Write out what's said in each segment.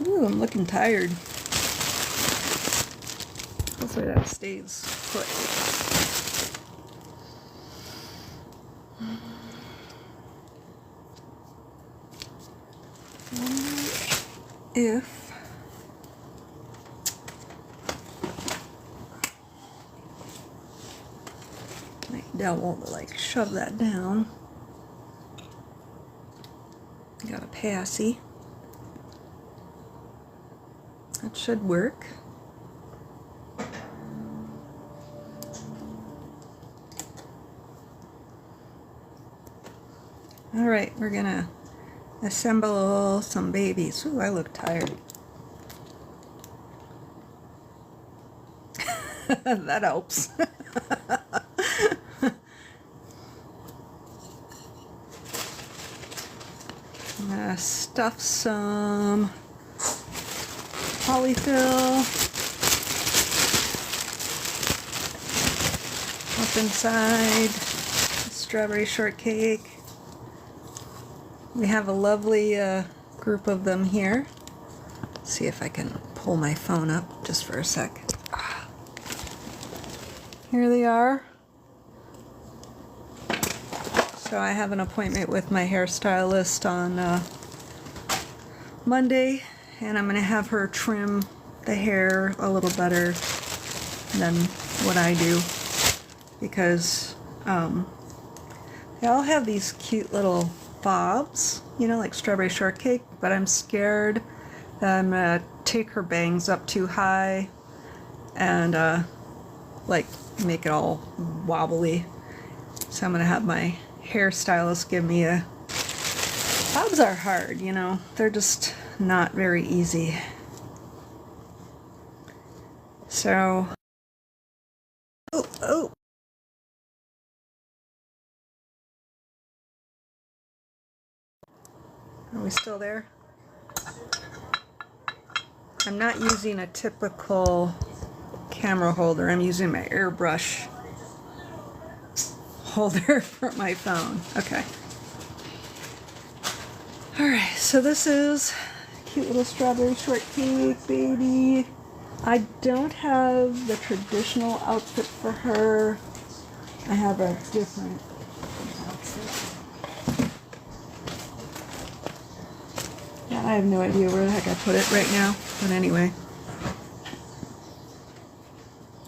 Ooh, I'm looking tired. Hopefully that stays put. If Dell won't like shove that down. Got a passy. That should work. All right, we're gonna assemble some babies. Ooh, I look tired. That helps. I'm gonna stuff some polyfill up inside the strawberry shortcake. We have a lovely group of them here. Let's see if I can pull my phone up just for a sec. Here they are. So I have an appointment with my hairstylist on Monday, and I'm going to have her trim the hair a little better than what I do, because they all have these cute little bobs, you know, like Strawberry Shortcake, but I'm scared that I'm going to take her bangs up too high and like make it all wobbly. So I'm going to have my hairstylist give me a... Bobs are hard, you know, they're just not very easy. So, oh. Are we still there? I'm not using a typical camera holder. I'm using my airbrush holder for my phone. Okay. Alright, so this is a cute little strawberry shortcake baby. I don't have the traditional outfit for her. I have a different outfit. Yeah, I have no idea where the heck I put it right now, but anyway.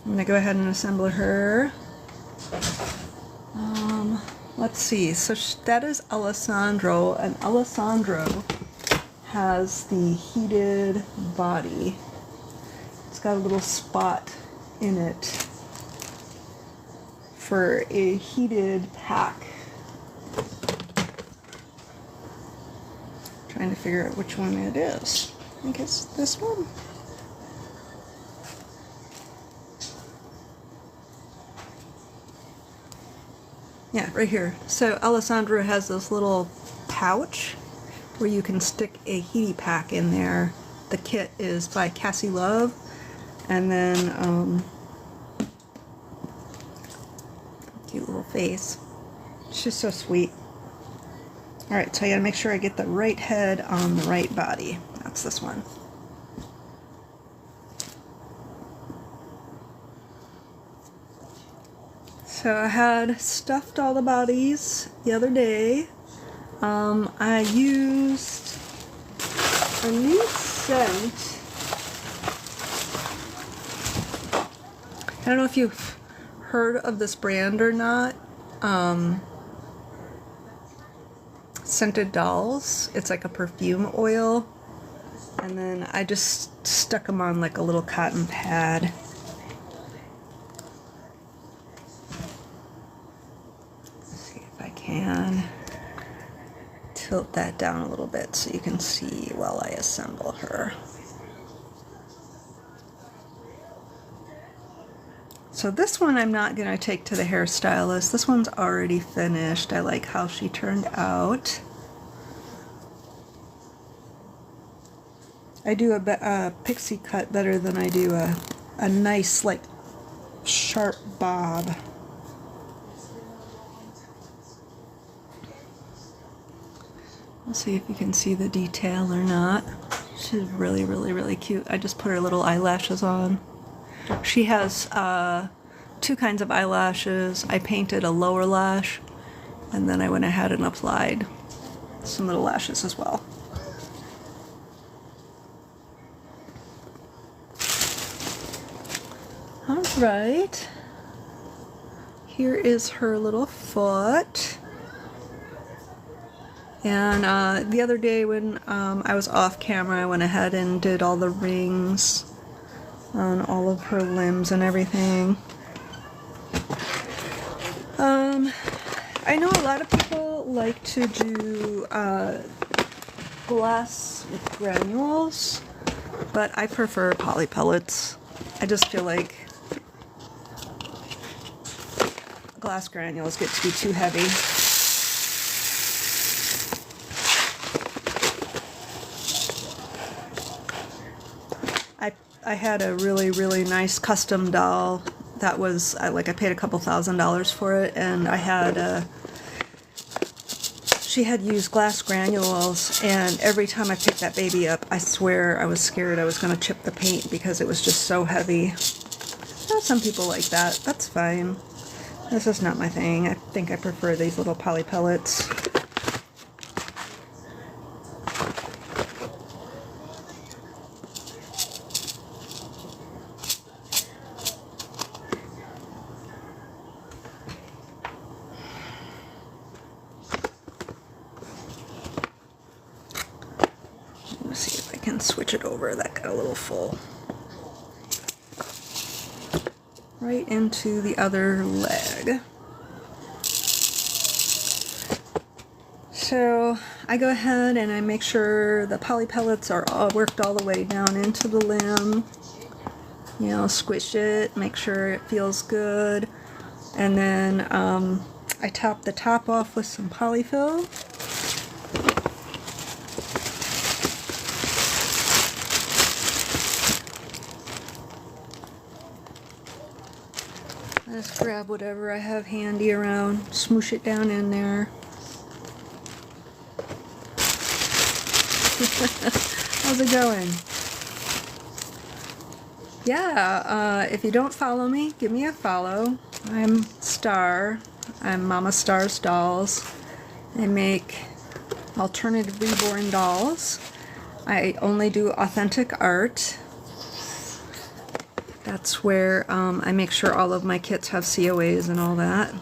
I'm gonna go ahead and assemble her. Let's see, so that is Alessandro, and Alessandro has the heated body. It's got a little spot in it for a heated pack. Trying to figure out which one it is. I think it's this one. Yeah, right here. So Alessandro has this little pouch where you can stick a heaty pack in there. The kit is by Cassie Love, and then cute little face. She's so sweet. Alright, so I gotta make sure I get the right head on the right body. That's this one. So I had stuffed all the bodies the other day. I used a new scent. I don't know if you've heard of this brand or not. Scented Dolls. It's like a perfume oil. And then I just stuck them on like a little cotton pad. And tilt that down a little bit so you can see while I assemble her. So this one I'm not going to take to the hairstylist. This one's already finished. I like how she turned out. I do a pixie cut better than I do a nice like sharp bob. Let's see if you can see the detail or not. She's really, really, really cute. I just put her little eyelashes on. She has 2 kinds of eyelashes. I painted a lower lash, and then I went ahead and applied some little lashes as well. All right. Here is her little foot. And the other day when I was off camera, I went ahead and did all the rings on all of her limbs and everything. I know a lot of people like to do glass with granules, but I prefer poly pellets. I just feel like glass granules get to be too heavy. I had a really, really nice custom doll that was, I paid a couple $1,000s for it, and I had, she had used glass granules, and every time I picked that baby up, I swear I was scared I was going to chip the paint because it was just so heavy. Some people like that. That's fine. This is not my thing. I think I prefer these little poly pellets. Let's see if I can switch it over. That got a little full. Right into the other leg. So I go ahead and I make sure the poly pellets are all worked all the way down into the limb. You know, squish it, make sure it feels good. And then I top the top off with some polyfill. Just grab whatever I have handy around, smoosh it down in there. How's it going? Yeah, if you don't follow me, give me a follow. I'm Star. I'm Mama Star's Dolls. I make alternative reborn dolls. I only do authentic art. That's where I make sure all of my kits have COAs and all that.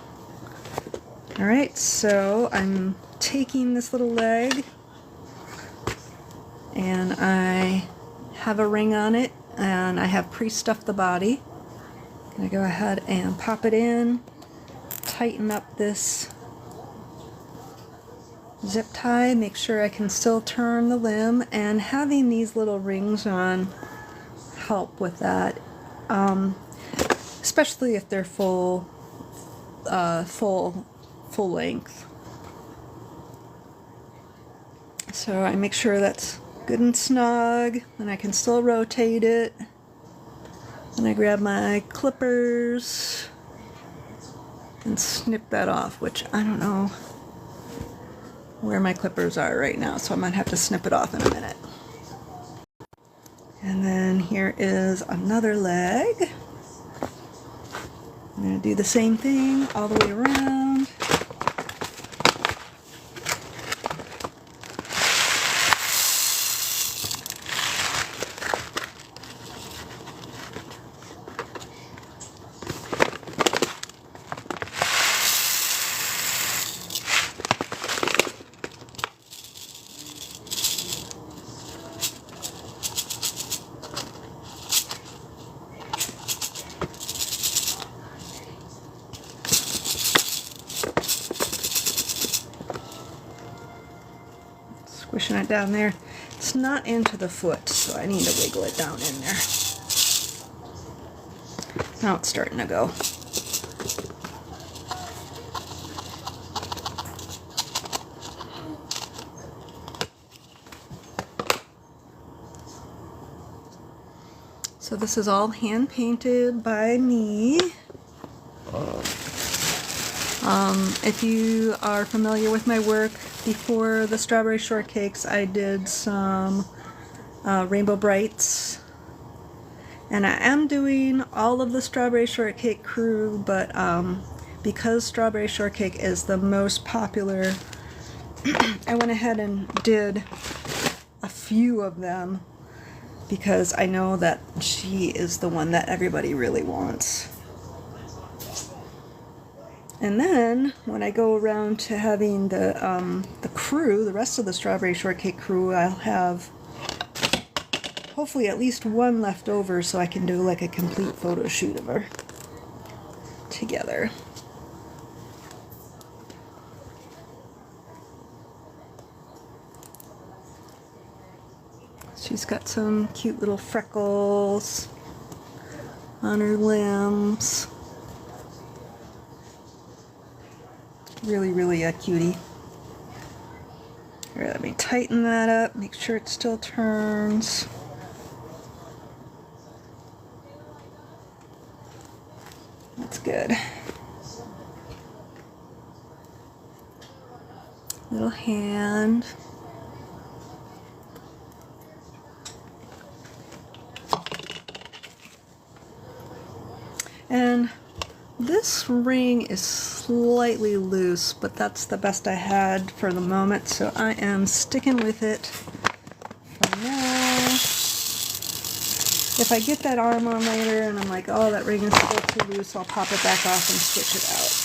Alright, so I'm taking this little leg and I have a ring on it and I have pre-stuffed the body. I'm going to go ahead and pop it in, tighten up this zip tie, make sure I can still turn the limb, and having these little rings on help with that. Especially if they're full length. So I make sure that's good and snug, and I can still rotate it. And I grab my clippers and snip that off, which I don't know where my clippers are right now, so I might have to snip it off in a minute. And then here is another leg. I'm going to do the same thing all the way around. Squishing it down there. It's not into the foot, so I need to wiggle it down in there. Now it's starting to go. So this is all hand painted by me. If you are familiar with my work, before the Strawberry Shortcakes, I did some Rainbow Brights. And I am doing all of the Strawberry Shortcake crew, but because Strawberry Shortcake is the most popular, I went ahead and did a few of them because I know that she is the one that everybody really wants. And then when I go around to having the crew, the rest of the Strawberry Shortcake crew, I'll have hopefully at least one left over so I can do like a complete photo shoot of her together. She's got some cute little freckles on her limbs. Really, really a cutie. All right, let me tighten that up, make sure it still turns. That's good. Little hand. And this ring is slightly loose, but that's the best I had for the moment, so I am sticking with it for now. If I get that arm on later and I'm like, oh, that ring is still too loose, I'll pop it back off and switch it out.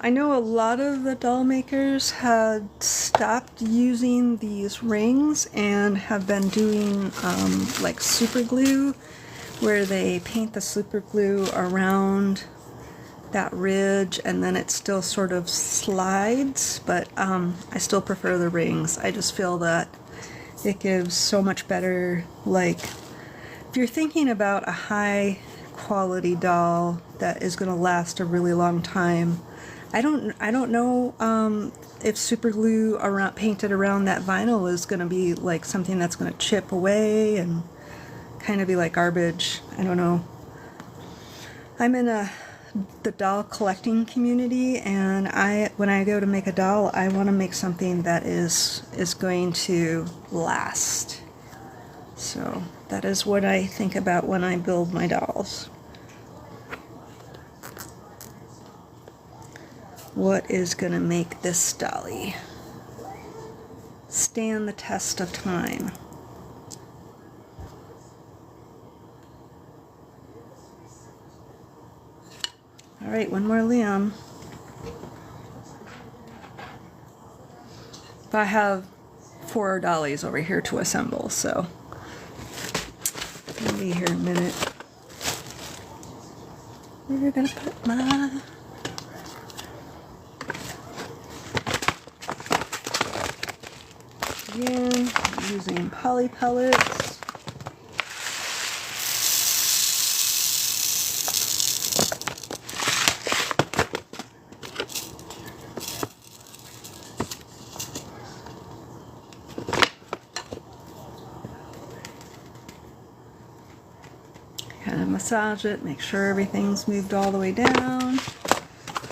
I know a lot of the doll makers had stopped using these rings and have been doing like super glue, where they paint the super glue around that ridge and then it still sort of slides, but I still prefer the rings. I just feel that it gives so much better, like if you're thinking about a high quality doll that is going to last a really long time, I don't know if super glue painted around that vinyl is going to be like something that's going to chip away and kind of be like garbage. I don't know. I'm in the doll collecting community, and when I go to make a doll, I want to make something that is going to last. So that is what I think about when I build my dolls. What is going to make this dolly stand the test of time? All right, one more limb. I have 4 dollies over here to assemble, so I'll be here a minute. We're gonna put my again, I'm using poly pellets. Kind of massage it, make sure everything's moved all the way down.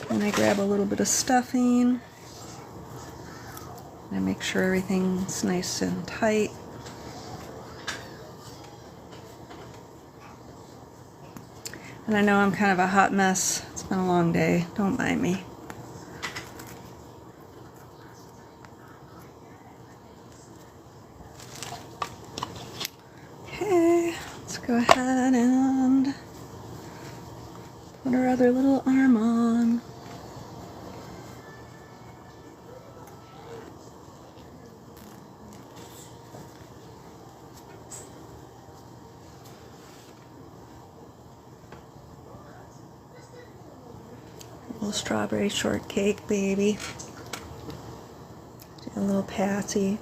And I grab a little bit of stuffing. And make sure everything's nice and tight. And I know I'm kind of a hot mess. It's been a long day. Don't mind me. Okay, let's go ahead and put our other little arm on. Little Strawberry Shortcake, baby. Do a little patty.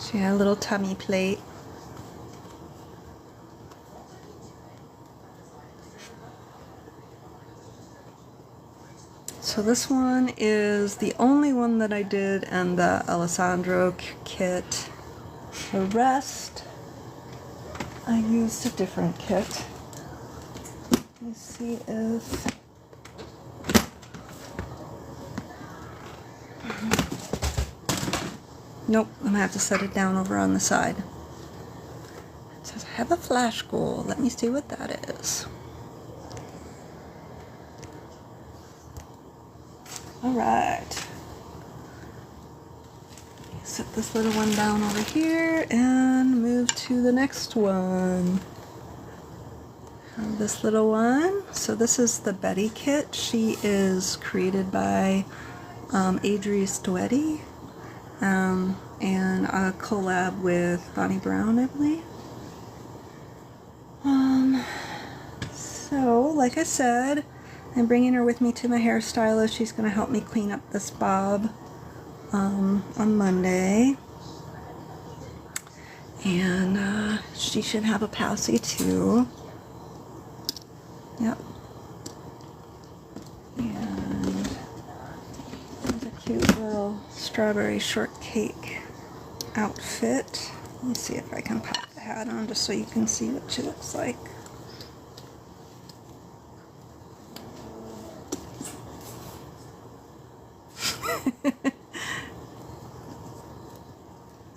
She had a little tummy plate. so this one is the only one that I did in the Alessandro kit. The rest, I used a different kit. Let me see if... Nope, I'm gonna have to set it down over on the side. It says I have a flash goal. Let me see what that is. Alright. Set this little one down over here and move to the next one. This little one. So this is the Betty kit. She is created by Adri Stoetti. And a collab with Bonnie Brown, I believe. So, like I said, I'm bringing her with me to my hairstylist. She's going to help me clean up this bob on Monday. And she should have a passy too. Yep. And there's a cute little Strawberry Shortcake outfit. Let me see if I can pop the hat on just so you can see what she looks like.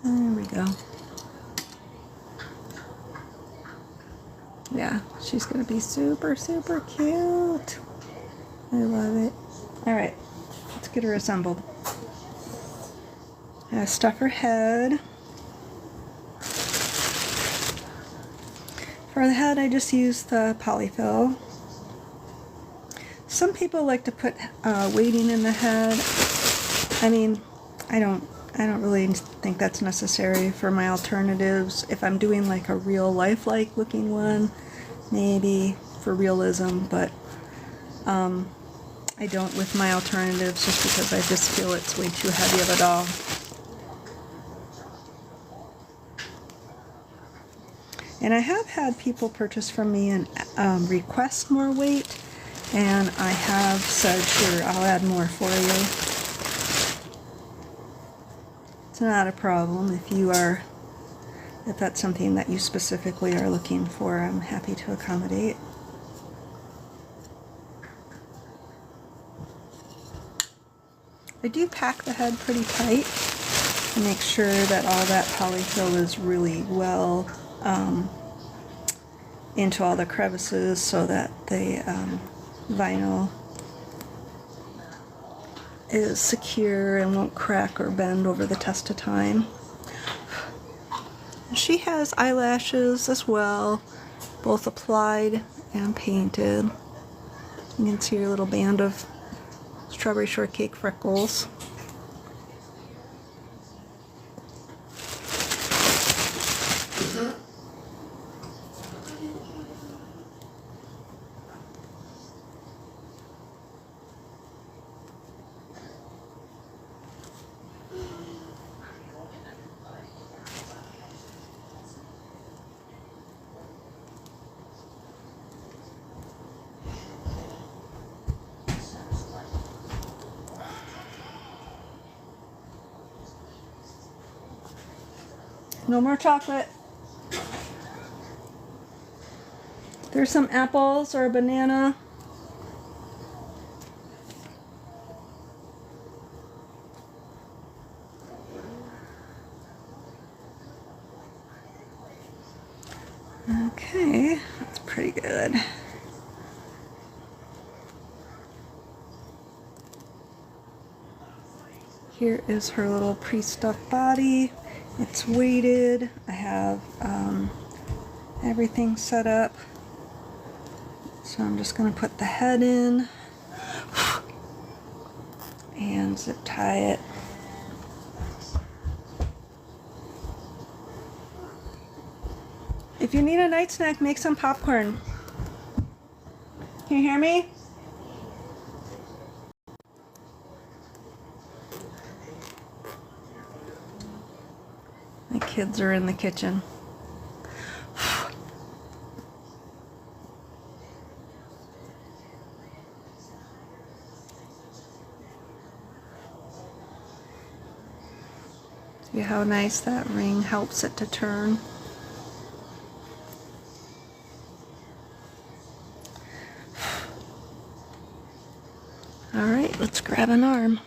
There we go. Yeah, she's gonna be super, super cute. I love it. Alright, let's get her assembled. I stuff her head. For the head, I just use the polyfill. Some people like to put weighting in the head. I mean, I don't really think that's necessary for my alternatives. If I'm doing like a real lifelike looking one, maybe for realism, but I don't with my alternatives just because I just feel it's way too heavy of a doll. And I have had people purchase from me and request more weight, and I have said, sure, I'll add more for you. It's not a problem if that's something that you specifically are looking for. I'm happy to accommodate. I do pack the head pretty tight to make sure that all that polyfill is really well into all the crevices so that the vinyl is secure and won't crack or bend over the test of time. She has eyelashes as well, both applied and painted. You can see her little band of Strawberry Shortcake freckles. No more chocolate. There's some apples or a banana. Okay, that's pretty good. Here is her little pre-stuffed body. It's weighted. I have everything set up. So I'm just going to put the head in and zip tie it. If you need a night snack, make some popcorn. Can you hear me? My kids are in the kitchen. See how nice that ring helps it to turn. All right, let's grab an arm.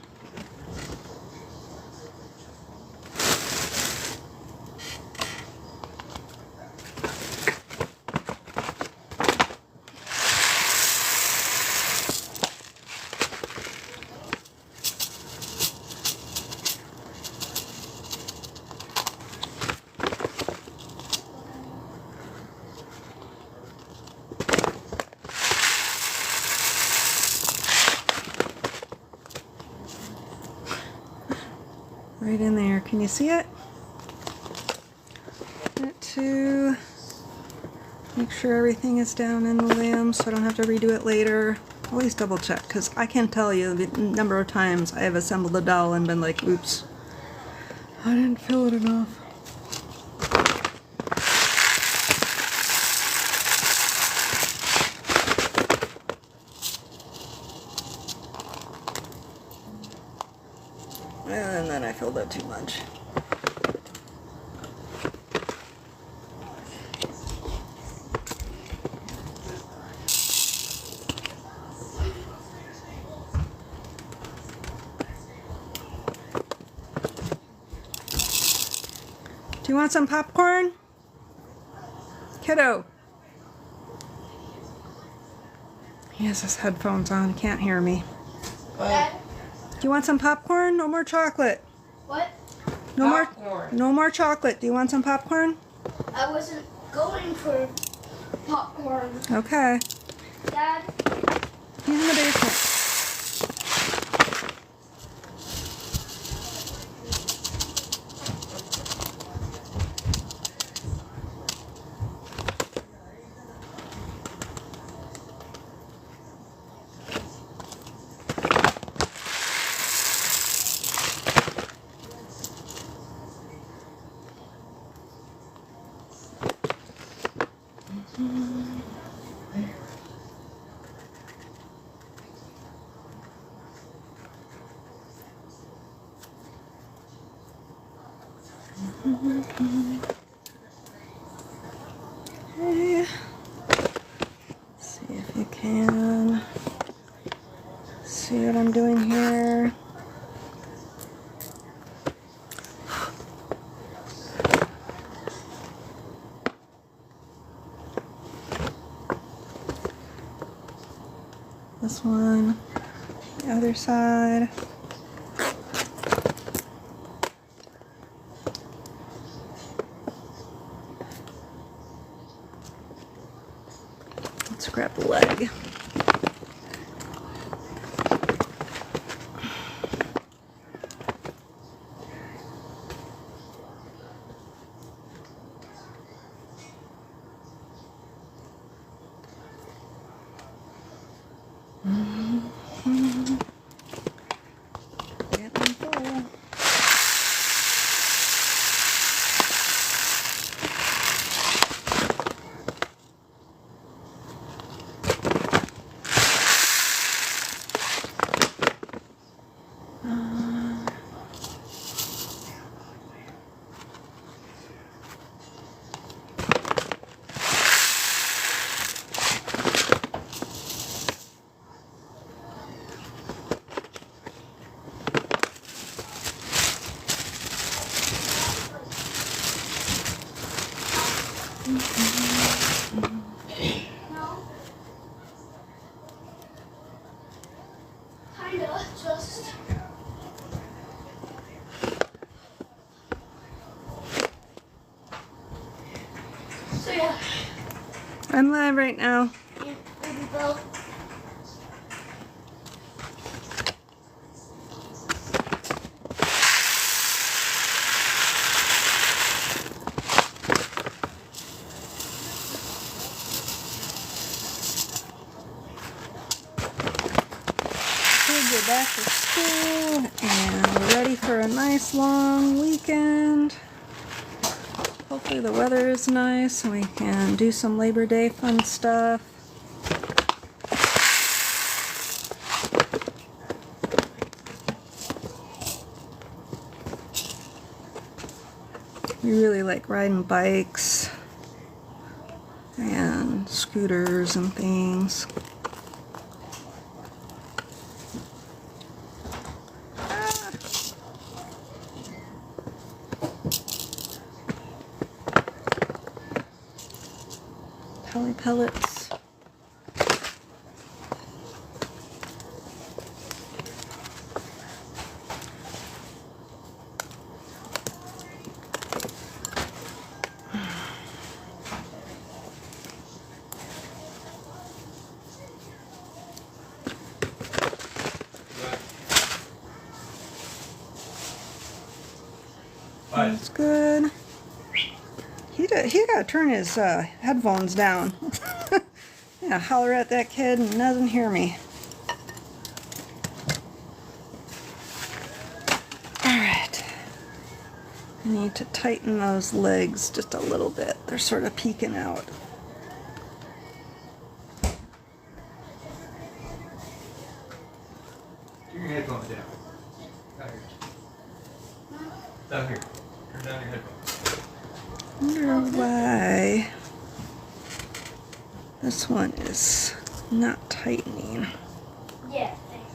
Right in there. Can you see it? That to make sure everything is down in the limb so I don't have to redo it later. Always double check because I can't tell you the number of times I have assembled a doll and been like, oops, I didn't fill it enough. And then I filled out too much. Do you want some popcorn? Kiddo. He has his headphones on, he can't hear me. Dad? Do you want some popcorn? No more chocolate. What? No more chocolate. Do you want some popcorn? I wasn't going for popcorn. Okay. Dad? He's in the basement. Okay. See if you can see what I'm doing here. This one, the other side. Let's grab the leg. Getting full. No. Kinda, just. So yeah. I'm live right now. Yeah, baby bro. We're back to school and we're ready for a nice long weekend. Hopefully the weather is nice and we can do some Labor Day fun stuff. You really like riding bikes and scooters and things. Ah. Poly pellets. That's good. He gotta turn his headphones down. Yeah, holler at that kid and doesn't hear me. Alright. I need to tighten those legs just a little bit. They're sort of peeking out. Turn your headphones down. Down here. Down here. Turn down your headphones. I wonder why this one is not tightening. Yeah, thanks.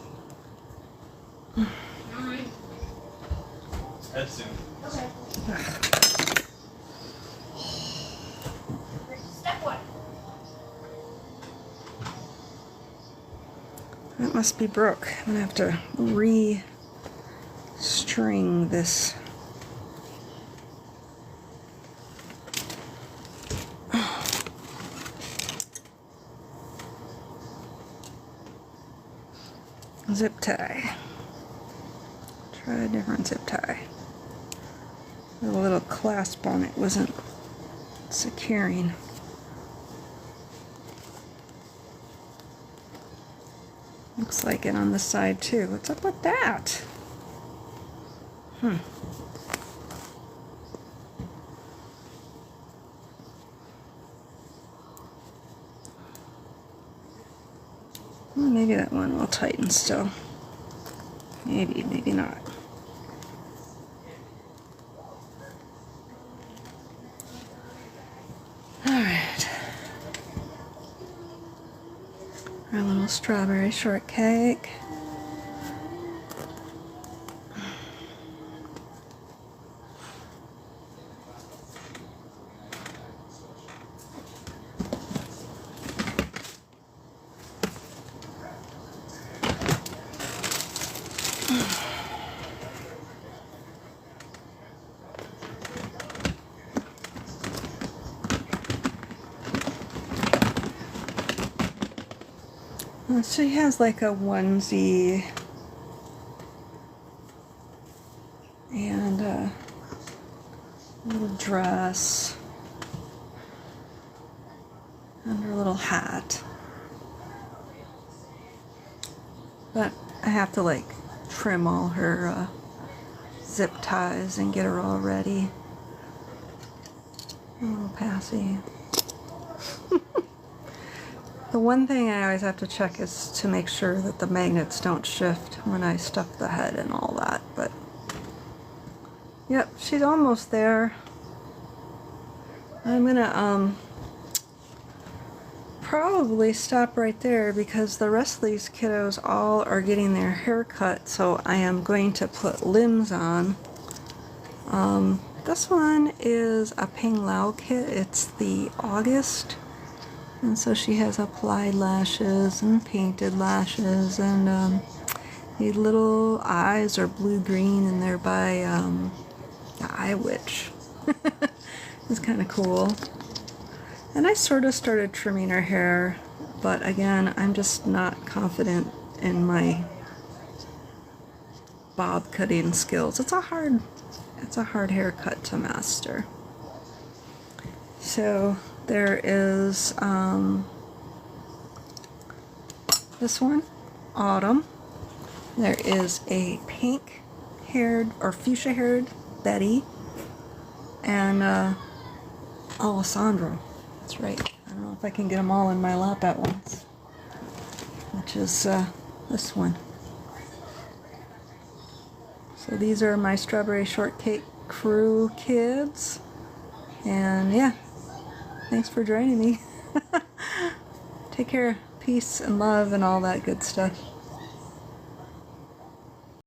Head soon. Okay. Ugh. Step one. That must be broke. I'm gonna have to re-string this. Zip tie. Try a different zip tie. The little clasp on it wasn't securing. Looks like it on the side too. What's up with that? Well, maybe that one will tighten still. Maybe, maybe not. Alright. Our little strawberry shortcake. She has like a onesie and a little dress and her little hat. But I have to like trim all her zip ties and get her all ready. A little passy. The one thing I always have to check is to make sure that the magnets don't shift when I stuff the head and all that, but yep, she's almost there. I'm gonna probably stop right there because the rest of these kiddos all are getting their hair cut, so I am going to put limbs on. This one is a Ping Lao kit. It's the August. And so she has applied lashes and painted lashes, and the little eyes are blue-green, and they're by the Eye Witch. It's kind of cool. And I sort of started trimming her hair, but again, I'm just not confident in my bob cutting skills. It's a hard haircut to master. So there is this one, Autumn. There is a pink-haired or fuchsia-haired Betty, and Alessandro. That's right. I don't know if I can get them all in my lap at once. Which is this one. So these are my Strawberry Shortcake crew kids. And yeah, thanks for joining me. Take care. Peace and love and all that good stuff.